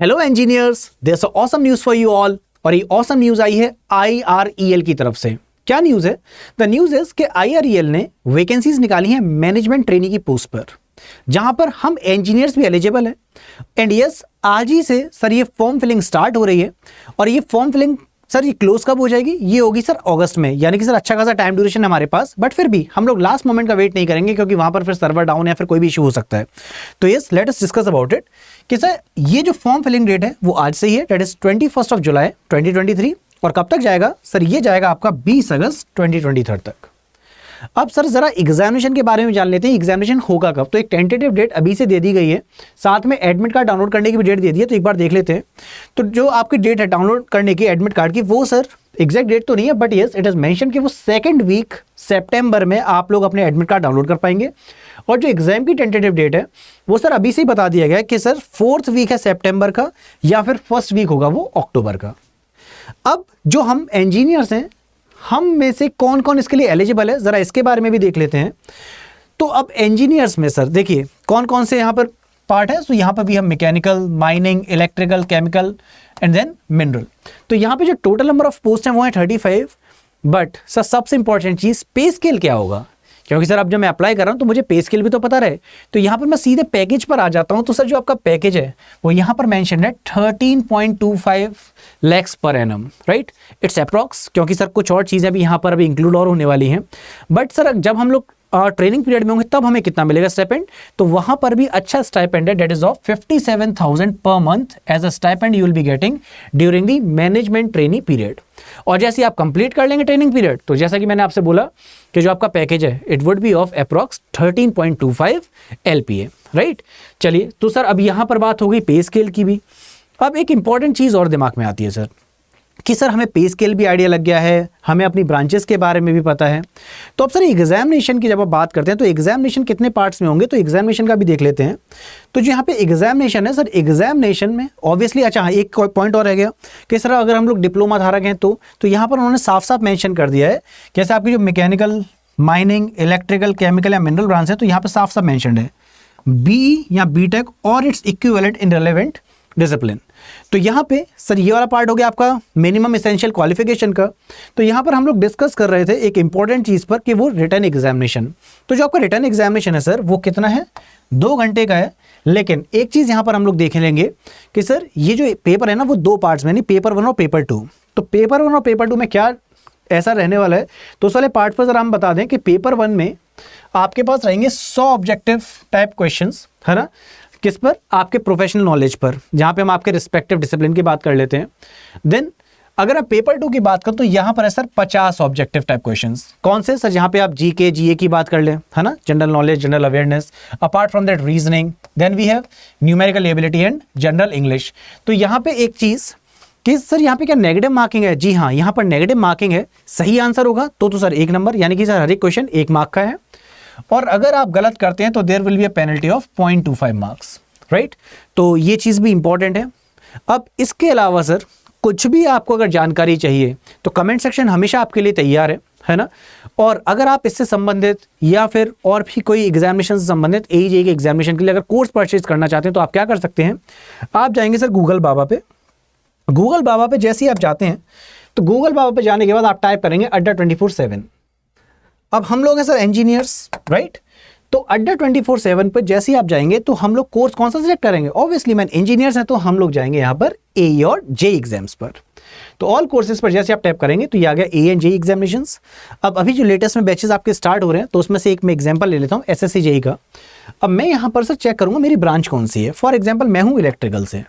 Hello engineers, there is awesome news for you all. और ये awesome news आई है IREL की तरफ से। क्या न्यूज है? द न्यूज इज कि IREL ने वैकेंसीज निकाली हैं मैनेजमेंट ट्रेनी की पोस्ट पर, जहां पर हम इंजीनियर्स भी एलिजिबल हैं। एंड यस, आज ही से सर ये फॉर्म फिलिंग स्टार्ट हो रही है। और ये फॉर्म फिलिंग सर ये क्लोज कब हो जाएगी? ये होगी सर अगस्त में, यानी कि सर अच्छा खासा टाइम ड्यूरेशन है हमारे पास। बट फिर भी हम लोग लास्ट मोमेंट का वेट नहीं करेंगे, क्योंकि वहां पर फिर सर्वर डाउन या फिर कोई भी इशू हो सकता है। तो yes, let us discuss about it कि सर ये जो फॉर्म फिलिंग डेट है वो आज से ही है, दैट इज 21 जुलाई 2023। और कब तक जाएगा? सर ये जाएगा आपका 20 अगस्त 2023 तक। अब सर जरा एग्जामिनेशन के बारे में जान लेते हैं, एग्जामिनेशन होगा कब। तो एक टेंटेटिव डेट अभी से दे दी गई है, साथ में एडमिट कार्ड डाउनलोड करने की भी डेट दे दी है। तो एक बार देख लेते हैं। तो जो आपकी डेट है डाउनलोड करने की एडमिट कार्ड की, वो सर एग्जैक्ट डेट तो नहीं है, but yes it is mention कि वो 2nd वीक सितंबर में आप लोग अपने एडमिट कार्ड डाउनलोड कर पाएंगे। और जो एग्जाम की टेंटेटिव डेट है वो सर अभी से ही बता दिया गया है कि सर 4th वीक है सितंबर का, या फिर 1st वीक होगा वो अक्टूबर का। अब जो हम इंजीनियर्स हैं, हम में से कौन कौन इसके लिए एलिजिबल है, जरा इसके बारे में भी देख लेते हैं। तो अब इंजीनियर्स में सर देखिए कौन कौन से यहाँ पर पार्ट है। तो यहाँ पर भी हम mechanical, mining, electrical, chemical and then mineral. तो यहाँ पे जो टोटल नंबर ऑफ पोस्ट हैं वो है 35। बट सर सबसे इंपॉर्टेंट चीज पे स्केल क्या होगा, क्योंकि सर अब जब मैं अप्लाई कर रहा हूं तो मुझे पे स्केल भी तो पता रहे। तो यहाँ पर मैं सीधे पैकेज पर आ जाता हूं। तो सर जो आपका पैकेज है वो यहाँ पर मेंशन है 13.25 lakhs per annum, right. It's approx, क्योंकि सर कुछ और चीज़ें भी यहाँ पर अभी इंक्लूड और होने वाली हैं। बट सर जब हम लोग ट्रेनिंग पीरियड में होंगे तब हमें कितना मिलेगा स्टाइपेंड? तो वहां पर भी अच्छा स्टाइपेंड है, date is of 57,000 per month as a stipend you will be getting during the management training period. और जैसे आप कंप्लीट कर लेंगे ट्रेनिंग पीरियड, तो जैसा कि मैंने आपसे बोला कि जो आपका पैकेज है it would be of approx 13.25 LPA, right. चलिए, तो सर अब यहां पर बात हो गई पे स्केल की भी। अब एक इंपॉर्टेंट चीज और दिमाग में आती है सर कि सर हमें पे स्केल भी आइडिया लग गया है, हमें अपनी ब्रांचेस के बारे में भी पता है। तो अब सर एग्जामिनेशन की जब आप बात करते हैं तो एग्जामिनेशन कितने पार्ट्स में होंगे, तो एग्जामिनेशन का भी देख लेते हैं। तो जो यहाँ पे एग्जामिनेशन है सर, एग्जामिनेशन में ऑब्वियसली, अच्छा हाँ एक पॉइंट और रह गया कि सर अगर हम लोग डिप्लोमा धारक हैं तो यहाँ पर उन्होंने साफ साफ मेंशन कर दिया है कि जैसे आपकी जो मैकेनिकल, माइनिंग, इलेक्ट्रिकल, केमिकल या मिनरल ब्रांच है, तो यहाँ पर साफ साफ मेंशन्ड है BE या BTech और इट्स इक्विवेलेंट इन रेलेवेंट डिसिप्लिन। तो यहाँ पे सर ये वाला पार्ट हो गया आपका मिनिमम एसेंशियल क्वालिफिकेशन का। तो यहाँ पर हम लोग डिस्कस कर रहे थे एक इंपॉर्टेंट चीज़ पर कि वो रिटर्न एग्जामिनेशन। तो जो आपका रिटर्न एग्जामिनेशन है सर वो कितना है? 2 घंटे का है। लेकिन एक चीज़ यहाँ पर हम लोग देख लेंगे कि सर ये जो पेपर है ना वो 2 पार्ट्स में, नहीं पेपर 1 और पेपर 2। तो पेपर 1 और पेपर 2 में क्या ऐसा रहने वाला है, तो उस वाले पार्ट पर जरा हम बता दें कि पेपर 1 में आपके पास रहेंगे 100 ऑब्जेक्टिव टाइप क्वेश्चंस, है ना। किस पर? आपके प्रोफेशनल नॉलेज पर, जहां पे हम आपके रिस्पेक्टिव डिसिप्लिन की बात कर लेते हैं। देन अगर आप पेपर 2 की बात करें तो यहां पर है सर 50 ऑब्जेक्टिव टाइप क्वेश्चंस। कौन से सर? जहां पे आप GK GA की बात कर ले, है ना, general knowledge, general awareness, apart from that reasoning, then we have numerical ability and general English. तो यहां पे एक चीज कि सर यहाँ पे क्या नेगेटिव मार्किंग है? जी हाँ, यहाँ पर नेगेटिव मार्किंग है। सही आंसर होगा तो सर 1 नंबर, यानी कि सर हर एक क्वेश्चन 1 मार्क का है। और अगर आप गलत करते हैं तो there will be a penalty of 0.25 marks, right. तो ये चीज़ भी इंपॉर्टेंट है। अब इसके अलावा सर कुछ भी आपको अगर जानकारी चाहिए तो कमेंट सेक्शन हमेशा आपके लिए तैयार है ना। और अगर आप इससे संबंधित या फिर और भी कोई एग्जामिनेशन से संबंधित AEJ के एग्जामिनेशन के लिए अगर कोर्स परचेज करना चाहते हैं तो आप क्या कर सकते हैं? आप जाएंगे सर गूगल बाबा पे। गूगल बाबा पे जैसे ही आप जाते हैं तो गूगल बाबा पे जाने के बाद आप टाइप करेंगे अड्डा 24/7। अब हम लोग हैं सर इंजीनियर्स, राइट। तो अड्डा 24/7 पर जैसे ही आप जाएंगे तो हम लोग कोर्स कौन सा सिलेक्ट करेंगे? ऑब्वियसली मैं इंजीनियर्स हैं तो हम लोग जाएंगे यहाँ पर AE और JEE एग्जाम्स पर। तो ऑल कोर्सेज पर जैसे आप टैप करेंगे तो ये आ गया AE एंड JEE एग्जामिनेशंस। अब अभी जो लेटेस्ट में बैचेस आपके स्टार्ट हो रहे हैं तो उसमें से एक मैं एग्जाम्पल ले लेता हूँ SSC JEE का। अब मैं यहाँ पर सर चेक करूँगा मेरी ब्रांच कौन सी है। फॉर एग्जाम्पल मैं हूँ इलेक्ट्रिकल से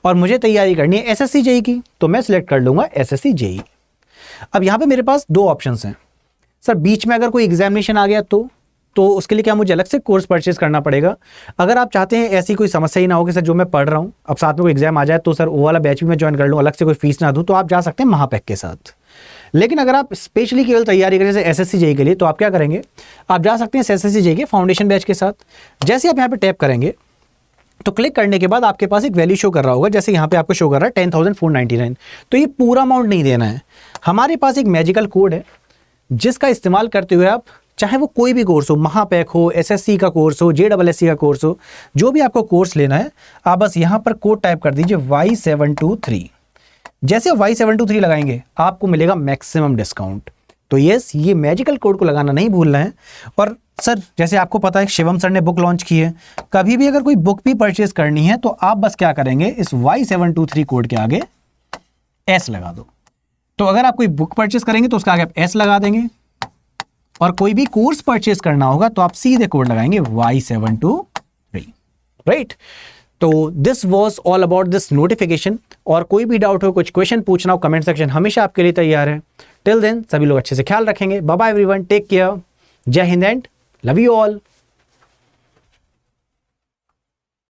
और मुझे तैयारी करनी है SSC JEE की, तो मैं सिलेक्ट कर लूँगा SSC JEE। अब यहाँ पे मेरे पास 2 ऑप्शंस हैं सर। बीच में अगर कोई एग्जामिनेशन आ गया तो उसके लिए क्या मुझे अलग से कोर्स परचेज करना पड़ेगा? अगर आप चाहते हैं ऐसी कोई समस्या ही ना हो कि सर जो मैं पढ़ रहा हूँ अब साथ में कोई एग्जाम आ जाए तो सर वो वाला बैच भी मैं ज्वाइन कर लूँ, अलग से कोई फीस ना दूँ, तो आप जा सकते हैं महापैक के साथ। लेकिन अगर आप स्पेशली केवल तैयारी करें जैसे SSC JEE के लिए, तो आप क्या करेंगे? आप जा सकते हैं SSC JEE के फाउंडेशन बैच के साथ। जैसे आप यहाँ पे टैप करेंगे तो क्लिक करने के बाद आपके पास एक वैल्यू शो कर रहा होगा, जैसे यहाँ पे आपको शो कर रहा है 10,499। तो ये पूरा अमाउंट नहीं देना है, हमारे पास एक मैजिकल कोड है जिसका इस्तेमाल करते हुए आप चाहे वो कोई भी कोर्स हो, महापैक हो, एसएससी का कोर्स हो, जेडबलएससी का कोर्स हो, जो भी आपको कोर्स लेना है, आप बस यहाँ पर कोड टाइप कर दीजिए Y723। जैसे Y723 लगाएंगे आपको मिलेगा मैक्सिमम डिस्काउंट। तो यस, ये मैजिकल कोड को लगाना नहीं भूलना है। और सर, जैसे आपको पता है शिवम सर ने बुक लॉन्च की है, कभी भी अगर कोई बुक भी परचेज करनी है तो आप बस क्या करेंगे, इस Y723 कोड के आगे S लगा दो। तो अगर आप कोई बुक परचेज करेंगे तो उसका आगे आप S लगा देंगे, और कोई भी कोर्स परचेज करना होगा तो आप सीधे कोड लगाएंगे Y723, राइट। तो this was all about this notification. और कोई भी डाउट हो, कुछ क्वेश्चन पूछना हो, कमेंट सेक्शन हमेशा आपके लिए तैयार है। टिल देन सभी लोग अच्छे से ख्याल रखेंगे। Bye bye everyone, take care, जय हिंद एंड लव यू ऑल।